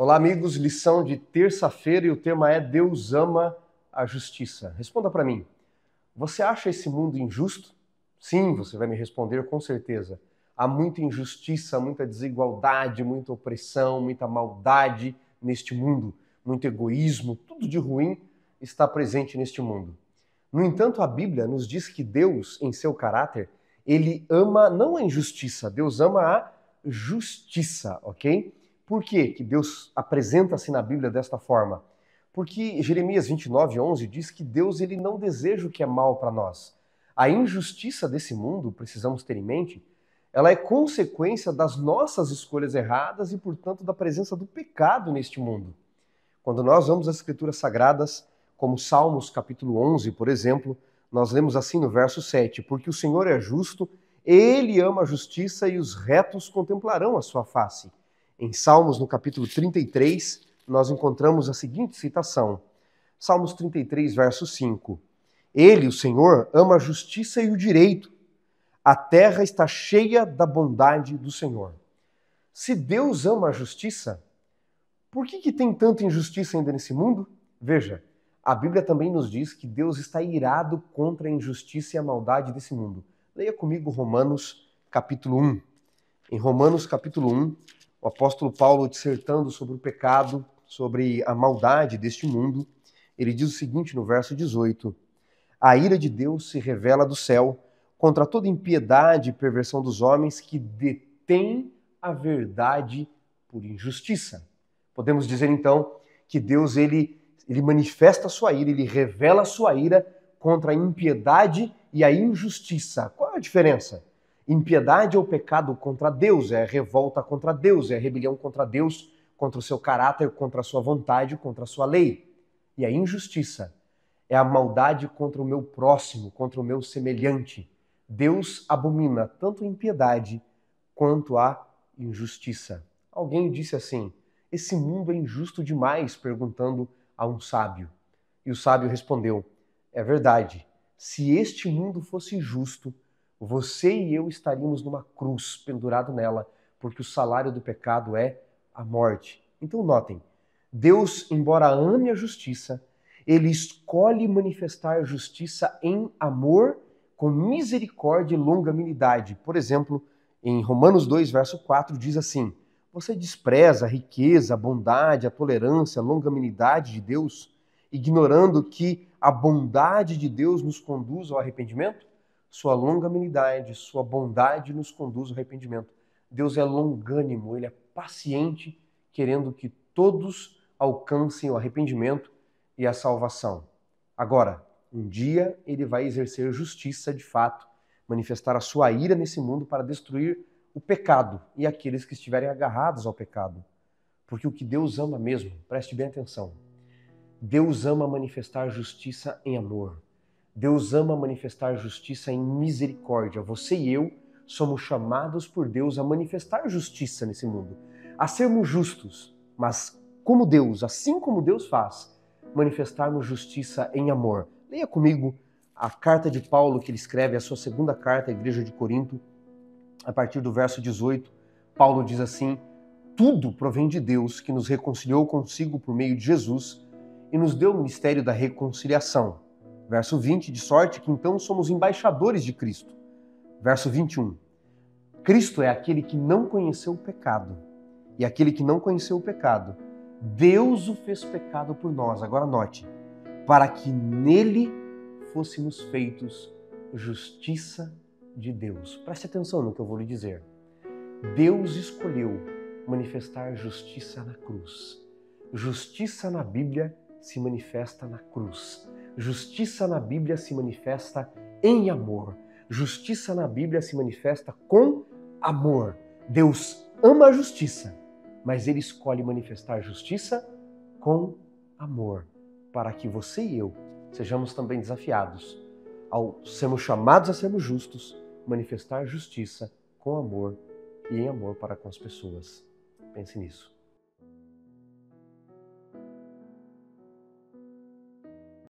Olá, amigos. Lição de terça-feira e o tema é Deus ama a justiça. Responda para mim. Você acha esse mundo injusto? Sim, você vai me responder com certeza. Há muita injustiça, muita desigualdade, muita opressão, muita maldade neste mundo, muito egoísmo, tudo de ruim está presente neste mundo. No entanto, a Bíblia nos diz que Deus, em seu caráter, ele ama não a injustiça, Deus ama a justiça, ok? Por que Deus apresenta-se na Bíblia desta forma? Porque Jeremias 29:11 diz que Deus ele não deseja o que é mal para nós. A injustiça desse mundo, precisamos ter em mente, ela é consequência das nossas escolhas erradas e, portanto, da presença do pecado neste mundo. Quando nós vamos às Escrituras Sagradas, como Salmos capítulo 11, por exemplo, nós lemos assim no verso 7, porque o Senhor é justo, ele ama a justiça e os retos contemplarão a sua face. Em Salmos, no capítulo 33, nós encontramos a seguinte citação. Salmos 33, verso 5. Ele, o Senhor, ama a justiça e o direito. A terra está cheia da bondade do Senhor. Se Deus ama a justiça, por que tem tanta injustiça ainda nesse mundo? Veja, a Bíblia também nos diz que Deus está irado contra a injustiça e a maldade desse mundo. Leia comigo Romanos capítulo 1. Em Romanos capítulo 1, o apóstolo Paulo, dissertando sobre o pecado, sobre a maldade deste mundo, ele diz o seguinte no verso 18: A ira de Deus se revela do céu contra toda impiedade e perversão dos homens que detêm a verdade por injustiça. Podemos dizer então que Deus ele manifesta a sua ira, ele revela a sua ira contra a impiedade e a injustiça. Qual é a diferença? Impiedade é o pecado contra Deus, é a revolta contra Deus, é a rebelião contra Deus, contra o seu caráter, contra a sua vontade, contra a sua lei. E a injustiça é a maldade contra o meu próximo, contra o meu semelhante. Deus abomina tanto a impiedade quanto a injustiça. Alguém disse assim: esse mundo é injusto demais, perguntando a um sábio. E o sábio respondeu: é verdade, se este mundo fosse justo, você e eu estaríamos numa cruz, pendurado nela, porque o salário do pecado é a morte. Então notem, Deus, embora ame a justiça, ele escolhe manifestar a justiça em amor, com misericórdia e longanimidade. Por exemplo, em Romanos 2, verso 4, diz assim: você despreza a riqueza, a bondade, a tolerância, a longanimidade de Deus, ignorando que a bondade de Deus nos conduz ao arrependimento? Sua longanimidade, sua bondade nos conduz ao arrependimento. Deus é longânimo, ele é paciente, querendo que todos alcancem o arrependimento e a salvação. Agora, um dia ele vai exercer justiça de fato, manifestar a sua ira nesse mundo para destruir o pecado e aqueles que estiverem agarrados ao pecado. Porque o que Deus ama mesmo, preste bem atenção, Deus ama manifestar justiça em amor. Deus ama manifestar justiça em misericórdia. Você e eu somos chamados por Deus a manifestar justiça nesse mundo, a sermos justos, mas como Deus, assim como Deus faz, manifestarmos justiça em amor. Leia comigo a carta de Paulo que ele escreve, a sua segunda carta à igreja de Corinto, a partir do verso 18. Paulo diz assim: tudo provém de Deus, que nos reconciliou consigo por meio de Jesus e nos deu o ministério da reconciliação. Verso 20, de sorte que então somos embaixadores de Cristo. Verso 21, Cristo é aquele que não conheceu o pecado. E aquele que não conheceu o pecado, Deus o fez pecado por nós. Agora note, para que nele fôssemos feitos justiça de Deus. Preste atenção no que eu vou lhe dizer. Deus escolheu manifestar justiça na cruz. Justiça na Bíblia se manifesta na cruz. Justiça na Bíblia se manifesta em amor. Justiça na Bíblia se manifesta com amor. Deus ama a justiça, mas ele escolhe manifestar justiça com amor, para que você e eu sejamos também desafiados, ao sermos chamados a sermos justos, manifestar justiça com amor e em amor para com as pessoas. Pense nisso.